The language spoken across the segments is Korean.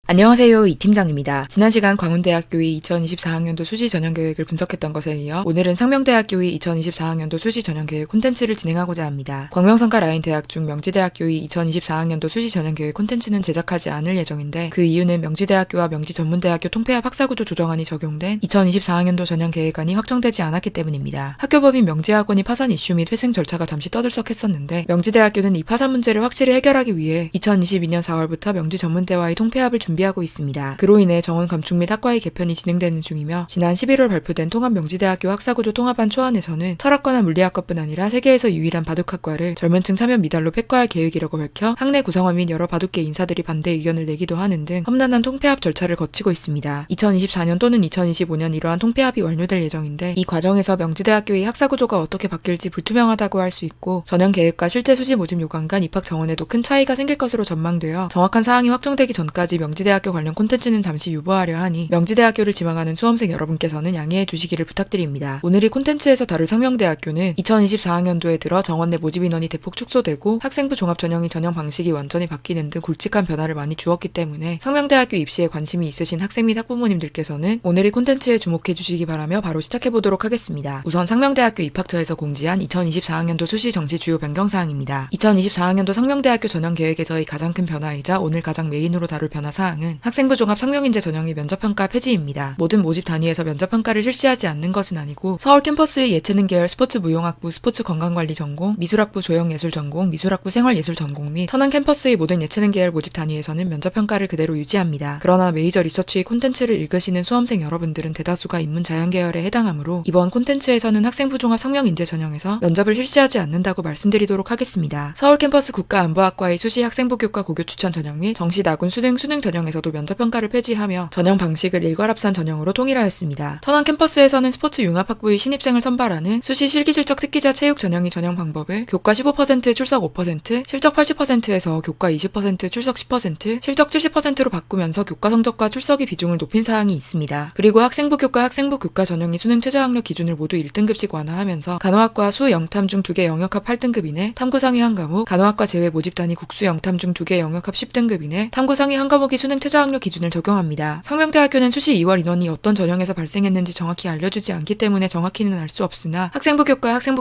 안녕하세요, 이 팀장입니다. 지난 시간 광운대학교의 2024학년도 수시 전형계획을 분석했던 것에 이어 오늘은 상명대학교의 2024학년도 수시 전형계획 콘텐츠를 진행하고자 합니다. 광명성가 라인대학 중 명지대학교의 2024학년도 수시 전형계획 콘텐츠는 제작하지 않을 예정인데 그 이유는 명지대학교와 명지전문대학교 통폐합 학사구조 조정안이 적용된 2024학년도 전형계획안이 확정되지 않았기 때문입니다. 학교법인 명지학원이 파산 이슈 및 회생 절차가 잠시 떠들썩했었는데 명지대학교는 이 파산 문제를 확실히 해결하기 위해 2022년 4월부터 명지전문대와의 통폐합을 준비하고 있습니다. 그로 인해 정원 감축 및 학과의 개편이 진행되는 중이며 지난 11월 발표된 통합명지대학교 학사구조 통합안 초안에서는 철학과나 물리학과뿐 아니라 세계에서 유일한 바둑학과를 젊은 층 참여 미달로 폐과할 계획이라고 밝혀 학내 구성원 및 여러 바둑계 인사들이 반대 의견을 내기도 하는 등 험난한 통폐합 절차를 거치고 있습니다. 2024년 또는 2025년 이러한 통폐합이 완료될 예정인데 이 과정에서 명지대학교의 학사구조가 어떻게 바뀔지 불투명하다고 할 수 있고 전형계획과 실제 수시 모집 요강 간 입학 정원에도 큰 차이가 생길 것으로 전망되어 정확한 사항이 확정되기 전까지 명지대학교 관련 콘텐츠는 잠시 유보하려 하니 명지대학교를 지망하는 수험생 여러분께서는 양해해 주시기를 부탁드립니다. 오늘 이 콘텐츠에서 다룰 상명대학교는 2024학년도에 들어 정원 내 모집 인원이 대폭 축소되고 학생부 종합 전형의 전형 방식이 완전히 바뀌는 등 굵직한 변화를 많이 주었기 때문에 상명대학교 입시에 관심이 있으신 학생 및 학부모님들께서는 오늘 이 콘텐츠에 주목해 주시기 바라며 바로 시작해 보도록 하겠습니다. 우선 상명대학교 입학처에서 공지한 2024학년도 수시 정시 주요 변경사항입니다. 2024학년도 상명대학교 전형계획에서의 가장 큰 변화이자 오늘 가장 메인으로 다룰 변화사항은 학생부 종합 상명인재 전형의 면접평가 폐지입니다. 모든 모집 단위에서 면접평가를 실시하지 않는 것은 아니고 서울 캠퍼스의 예체능 계열 스포츠 무용학부 스포츠 건강관리 전공, 미술학부 조형예술 전공, 미술학부 생활예술 전공 및 천안 캠퍼스의 모든 예체능 계열 모집 단위에서는 면접평가를 그대로 유지합니다. 그러나 메이저 리서치의 콘텐츠를 읽으시는 수험생 여러분들은 대다수가 인문 자연 계열에 해당하므로 이번 콘텐츠에서는 학생부 종합 상명인재 전형에서 면접을 실시하지 않는다고 말씀드리도록 하겠습니다. 서울 캠퍼스 국가안보학과의 수시 학생부 교과 고교 추천 전형 및 정시 나군 수능 전형에서도 면접평가를 폐지하며 전형 방식을 일괄합산 전형으로 통일하였습니다. 천안 캠퍼스에서는 스포츠 융합학부의 신입생을 선발하는 수시 실기실적 특기자 체육 전형의 전형 방법을 교과 15% 출석 5%, 실적 80%에서 교과 20% 출석 10%, 실적 70%로 바꾸면서 교과 성적과 출석의 비중을 높인 사항이 있습니다. 그리고 학생부 교과 전형의 수능 최저학력 기준을 모두 1등급씩 완화하면서 간호학과 수 영탐 중 2개 영역합 8등급 이내 탐구 상위 한 과목, 간호학과 제외 모집 단위 국수 영탐 중 2개 영역합 10등급 이내 탐구 상위 한 과목이 수능 최저학력 기준을 적용합니다. 상명대학교는 수시 2월 인원이 어떤 전형에서 발생했는지 정확히 알려주지 않기 때문에 정확히는 알 수 없으나 학생부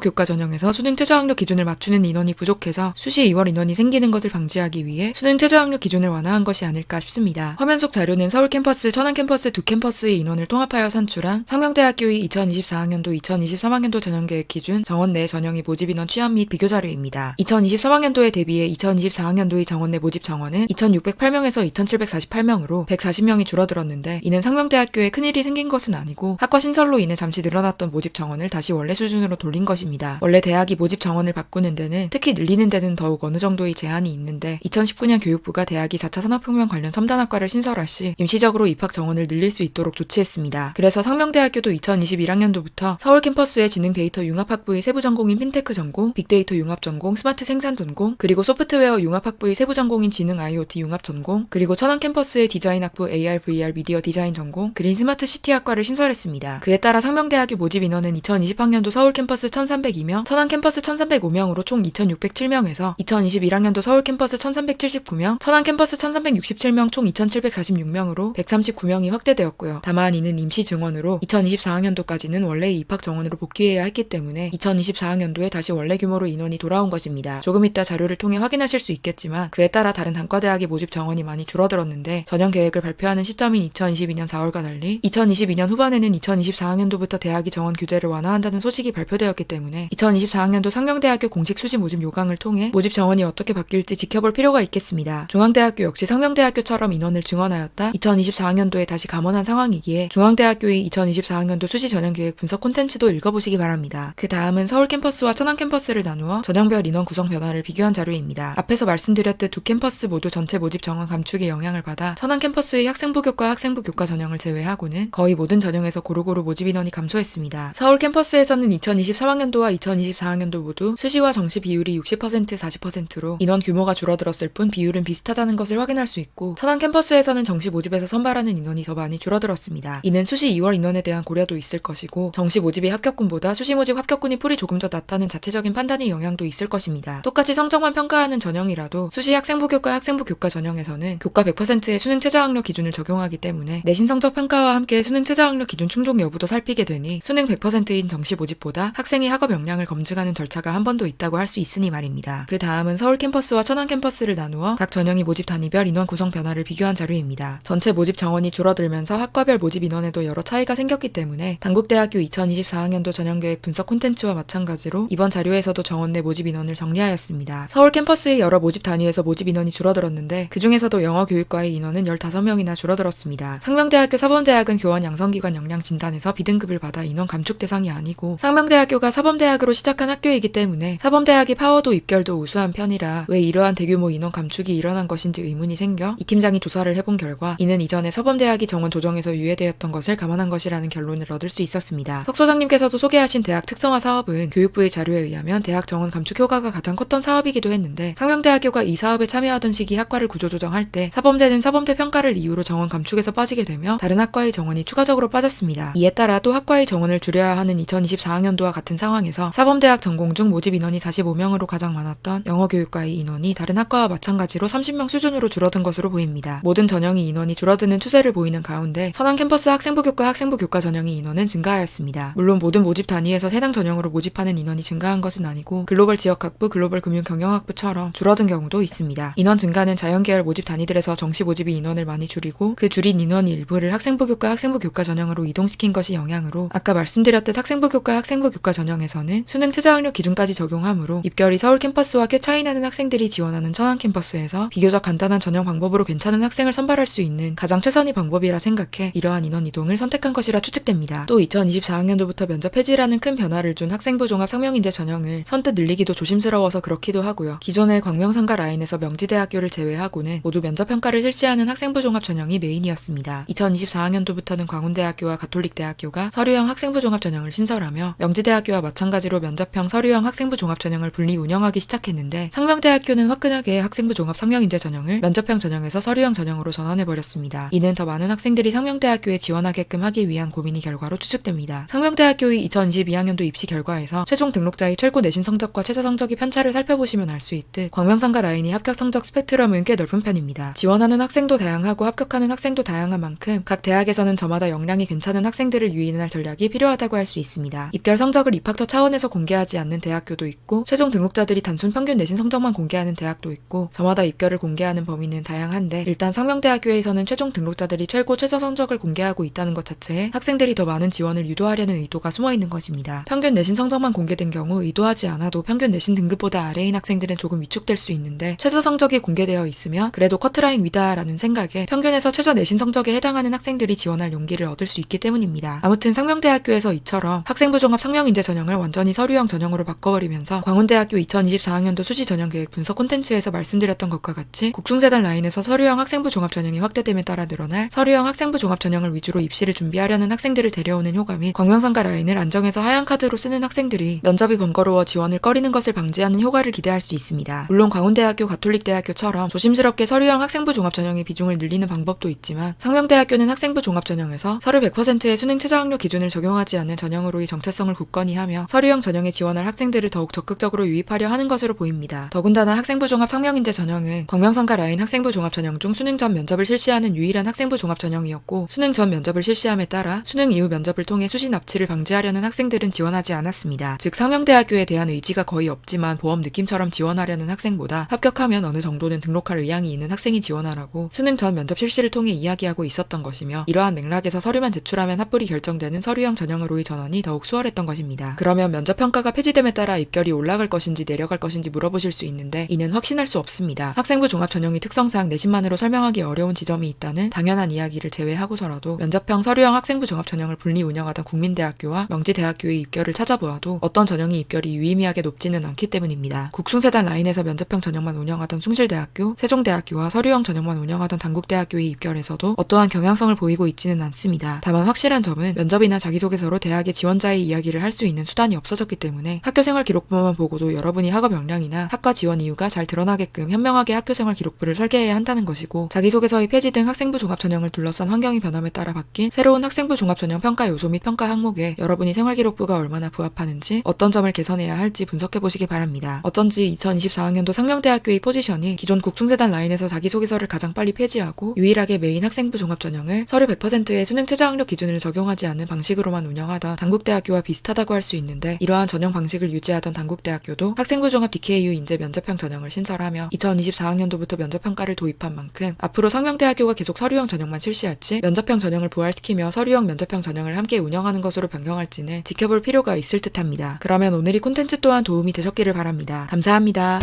교과 전형에서 수능 최저학력 기준을 맞추는 인원이 부족해서 수시 2월 인원이 생기는 것을 방지하기 위해 수능 최저학력 기준을 완화한 것이 아닐까 싶습니다. 화면 속 자료는 서울 캠퍼스, 천안 캠퍼스 두 캠퍼스의 인원을 통합하여 산출한 상명대학교의 2024학년도, 2023학년도 전형계획 기준 정원 내 전형의 모집 인원 취합 및 비교 자료입니다. 2023학년도에 대비해 2024학년도의 정원 내 모집 정원은 2,608명에서 2,748명으로 140명이 줄어들었는데 이는 상명대학교에 큰일이 생긴 것은 아니고 학과 신설로 인해 잠시 늘어났던 모집 정원을 다시 원래 수준으로 돌린 것입니다. 원래 대학이 모집 정원을 바꾸는 데는 특히 늘리는 데는 더욱 어느 정도의 제한이 있는데 2019년 교육부가 대학이 4차 산업혁명 관련 첨단학과를 신설할 시 임시적으로 입학 정원을 늘릴 수 있도록 조치했습니다. 그래서 상명대학교도 2021학년도부터 서울 캠퍼스의 지능 데이터 융합학부의 세부 전공인 핀테크 전공, 빅데이터 융합 전공, 스마트 생산 전공, 그리고 소프트웨어 융합학부의 세부 전공인 지능 IoT 융합 전공, 그리고 천안 캠퍼스의 디자인학부 AR, VR 미디어 디자인 전공, 그린 스마트 시티 학과를 신설했습니다. 그에 따라 상명대학교 모집 인원은 2020학년도 서울 캠퍼스 1,302명, 천안 캠퍼스 1,305명으로 총 2,607명에서 2021학년도 서울 캠퍼스 1,379명, 천안 캠퍼스 1,367명 총 2,746명으로 139명이 확대되었고요. 다만 이는 임시 증원으로 2024학년도까지는 원래의 입학 정원으로 복귀해야 했기 때문에 2024학년도에 다시 원래 규모로 인원이 돌아온 것입니다. 조금 이따 자료를 통해 확인하실 수 있겠지만 그에 따라 다른 단과대학의 모집 정원이 많이 줄어들었는데 전형 계획을 발표하는 시점인 2022년 4월과 달리 2022년 후반에는 2024학년도부터 대학이 정원 규제를 완화한다는 소식이 발표되었기 때문에 2024학년도 상명대학교 공식 수시 모집 요강을 통해 모집 정원이 어떻게 바뀔지 지켜볼 필요가 있겠습니다. 중앙대학교 역시 상명대학교처럼 인원을 증원하였다 2024학년도에 다시 감원한 상황이기에 중앙대학교의 2024학년도 수시 전형 계획 분석 콘텐츠도 읽어보시기 바랍니다. 그 다음은 서울 캠퍼스와 천안 캠퍼스를 나누어 전형별 인원 구성 변화를 비교한 자료입니다. 앞에서 말씀드렸듯 두 캠퍼스 모두 전체 모집 정원 감축의 영향을 받아 천안 캠퍼스의 학생부 교과 전형을 제외하고는 거의 모든 전형에서 고루고루 모집 인원이 감소했습니다. 서울 캠퍼스에서는 2023학년도와 2024학년도 모두 수시와 정시 비율이 60%, 40%로 인원 규모가 줄어들었을 뿐 비율은 비슷하다는 것을 확인할 수 있고 천안 캠퍼스에서는 정시 모집에서 선발하는 인원이 더 많이 줄어들었습니다. 이는 수시 2월 인원에 대한 고려도 있을 것이고 정시 모집의 합격군보다 수시 모집 합격군이 풀이 조금 더 낫다는 자체적인 판단의 영향도 있을 것입니다. 똑같이 성적만 평가하는 전형이라도 수시 학생부 교과 전형에서는 교과 100%의 수능 최저학력 기준을 적용하기 때문에 내신 성적 평가와 함께 수능 최저학력 기준 충족 여부도 살피게 되니 수능 100%인 정시 모집보다 학생의 학업 역량을 검증하는 절차가 한 번 더 있다고 할 수 있으니 말입니다. 그 다음은 서울 캠퍼스와 천안 캠퍼스를 나누어 각 전형이 모집 단위별 인원 구성 변화를 비교한 자료입니다. 전체 모집 정원이 줄어들면서 학과별 모집 인원에도 여러 차이가 생겼기 때문에 단국대학교 2024학년도 전형계획 분석 콘텐츠와 마찬가지로 이번 자료에서도 정원 내 모집 인원을 정리하였습니다. 서울 캠퍼스의 여러 모집 단위에서 모집 인원이 줄어들었는데 그 중에서도 영어교육과의 인원은 15명이나 줄어들었습니다. 상명대학교 사범대학은 교원 양성기관 역량 진단에서 B등급을 받아 인원 감축 대상이 아니고 상명대학교가 사범대학으로 시작한 학교이기 때문에 사범대학이 파워도 입결도 우수한 편이라 왜 이러한 대규모 인원 감축이 일어난 것인지 의문이 생겨 이 팀장이 조사를 해본 결과 이는 이전에 사범대학이 정원 조정에서 유예되었던 것을 감안한 것이라는 결론을 얻을 수 있었습니다. 석 소장님께서도 소개하신 대학 특성화 사업은 교육부의 자료에 의하면 대학 정원 감축 효과가 가장 컸던 사업이기도 했는데 상명대학교가 이 사업에 참여하던 시기 학과를 구조조정할 때 사범대는 사범대 평가를 이유로 정원 감축에서 빠지게 되며 다른 학과의 정원이 추가적으로 빠졌습니다. 이에 따라 또 학과의 정원을 줄여야 하는 2024학년도와 같은 상황에서 사범대학 전공 중 모집 인원이 45명으로 가장 많았던 영어교육과의 인원이 다른 학과와 마찬가지로 30명 수준으로 줄어든 것으로 보입니다. 모든 전형이 인원이 줄어드는 추세를 보이는 가운데 천안 캠퍼스 학생부 교과 학생부 교과 전형의 인원은 증가하였습니다. 물론 모든 모집 단위에서 해당 전형으로 모집하는 인원이 증가한 것은 아니고 글로벌 지역학부, 글로벌 금융경영학부처럼 줄어든 경우도 있습니다. 인원 증가는 자연계열 모집 단위들에서 정시 모집이 인원을 많이 줄이고 그 줄인 인원 일부를 학생부 교과, 학생부 교과 전형으로 이동시킨 것이 영향으로 아까 말씀드렸듯 학생부 교과, 학생부 교과 전형에서는 수능 최저학력 기준까지 적용하므로 입결이 서울 캠퍼스와 꽤 차이나는 학생들이 지원하는 천안 캠퍼스에서 비교적 간단한 전형 방법으로 괜찮은 학생을 선발할 수 있는 가장 최선의 방법이라 생각해 이러한 인원 이동을 선택한 것이라 추측됩니다. 또 2024학년도부터 면접 폐지라는 큰 변화를 준 학생부 종합 상명인재 전형을 선뜻 늘리기도 조심스러워서 그렇기도 하고요. 기존의 광명상가 라인에서 명지대학교를 제외하고는 모두 면접 평가를 실시하는 학생부 종합 전형이 메인이었습니다. 2024학년도부터는 광운대학교와 가톨릭대학교가 서류형 학생부 종합 전형을 신설하며 명지대학교와 마찬가지로 면접형 서류형 학생부 종합 전형을 분리 운영하기 시작했는데 상명대학교는 화끈하게 학생부 종합 상명인재 전형을 면접형 전형에서 서류형 전형으로 전환해버렸습니다. 이는 더 많은 학생들이 상명대학교에 지원하게끔 하기 위한 고민이 결과로 추측됩니다. 상명대학교의 2022학년도 입시 결과에서 최종 등록자의 최고 내신 성적과 최저 성적의 편차를 살펴보시면 알 수 있듯 광명상가 라인이 합격 성적 스펙트럼은 꽤 넓은 편입니다. 지원하는 학생도 다양하고 합격하는 학생도 다양한 만큼 각 대학에서는 저마다 역량이 괜찮은 학생들을 유인할 전략이 필요하다고 할 수 있습니다. 입결 성적을 입학처 차원에서 공개하지 않는 대학교도 있고 최종 등록자들이 단순 평균 내신 성적만 공개하는 대학도 있고 저마다 입결을 공개하는 범위는 다양한데 일단 상명대학교에서는 최종 등록자들이 최고 최저 성적을 공개하고 있다는 것 자체에 학생들이 더 많은 지원을 유도하려는 의도가 숨어있는 것입니다. 평균 내신 성적만 공개된 경우 의도하지 않아도 평균 내신 등급보다 아래인 학생들은 조금 위축될 수 있는데 최저 성적이 공개되어 있으면 그래도 커트라인 위다라는 생각에 평균에서 최저 내신 성적에 해당하는 학생들이 지원할 용기를 얻을 수 있기 때문입니다. 아무튼 상명대학교에서 이처럼 학생부 종합 상명인재 전형을 완전히 서류형 전형으로 바꿔버리면서 광운대학교 2024학년도 수시 전형계획 분석 콘텐츠에서 말씀드렸던 것과 같이 국중세단 라인에서 서류형 학생부 종합 전형이 확대됨에 따라 늘어날 서류형 학생부 종합 전형을 위주로 입시를 준비하려는 학생들을 데려오는 효과 및 광명상가 라인을 안정해서 하얀 카드로 쓰는 학생들이 면접이 번거로워 지원을 꺼리는 것을 방지하는 효과를 기대할 수 있습니다. 물론 광운대학교, 가톨릭대학교처럼 조심스럽게 서류형 학생부 종합 전형의 비중을 늘리는 방법도 있지만 상명대학교는 학생부 종합 전형에서 서류 100%의 수능 최저학력 기준을 적용하지 않는 전형으로의 정체성을 굳건히 하며 서류형 전형에 지원할 학생들을 더욱 적극적으로 유입하려 하는 것으로 보입니다. 더군다나 학생부 종합 상명인재 전형은 광명상가 라인 학생부 종합 전형 중 수능 전 면접을 실시하는 유일한 학생부 종합 전형이었고 수능 전 면접을 실시함에 따라 수능 이후 면접을 통해 수시 납치를 방지하려는 학생들은 지원하지 않았습니다. 즉 상명대학교에 대한 의지가 거의 없지만 보험 느낌처럼 지원하려는 학생보다 합격하면 어느 정도는 등록할 의향이 있는 학생이 지원하라고 수능 전 면접 실시를 통해 이야기하고 있었던 것이며 이러한 맥락에서 서류만 제출하면 합불이 결정되는 서류형 전형으로의 전환이 더욱 수월했던 것입니다. 그러면 면접평가가 폐지됨에 따라 입결이 올라갈 것인지 내려갈 것인지 물어보실 수 있는데 이는 확신할 수 없습니다. 학생부 종합 전형의 특성상 내신만으로 설명하기 어려운 지점이 있다는 당연한 이야기를 제외하고서라도 면접형 서류형 학생부 종합 전형을 분리 운영하던 국민대학교와 명지대학교의 입결을 찾아보아도 어떤 전형의 입결이 유의미하게 높지는 않기 때문입니다. 국숭세단 라인에서 면접형 전형만 운영하던 숭실대학교, 세종대학교와 서류형 전형만 운영하던 단국대학교의 입결에서도 어떠한 경향성을 보이고 있지는 않습니다. 다만 확실한 점은 면접이나 자기소개서로 대학의 지원자의 이야기를 할 수 있는 수단이 없어졌기 때문에 학교생활 기록부만 보고도 여러분이 학업 역량이나 학과 지원 이유가 잘 드러나게끔 현명하게 학교생활 기록부를 설계해야 한다는 것이고 자기소개서의 폐지 등 학생부 종합 전형을 둘러싼 환경의 변함에 따라 바뀐 새로운 학생부 종합 전형 평가 요소 및 평가 항목에 여러분이 생활 기록부가 얼마나 부합하는지 어떤 점을 개선해야 할지 분석해보시기 바랍니다. 어쩐지 2024학년도 상명대학교의 포지션이 기존 국중세단 라인에서 자기소개서를 가장 가장 빨리 폐지하고 유일하게 메인 학생부 종합 전형을 서류 100%의 수능 최저학력 기준을 적용하지 않는 방식으로만 운영하던 단국대학교와 비슷하다고 할 수 있는데, 이러한 전형 방식을 유지하던 단국대학교도 학생부 종합 DKU 인재 면접형 전형을 신설하며 2024학년도부터 면접평가를 도입한 만큼 앞으로 상명대학교가 계속 서류형 전형만 실시할지 면접형 전형을 부활시키며 서류형 면접형 전형을 함께 운영하는 것으로 변경할지는 지켜볼 필요가 있을 듯합니다. 그러면 오늘 이 콘텐츠 또한 도움이 되셨기를 바랍니다. 감사합니다.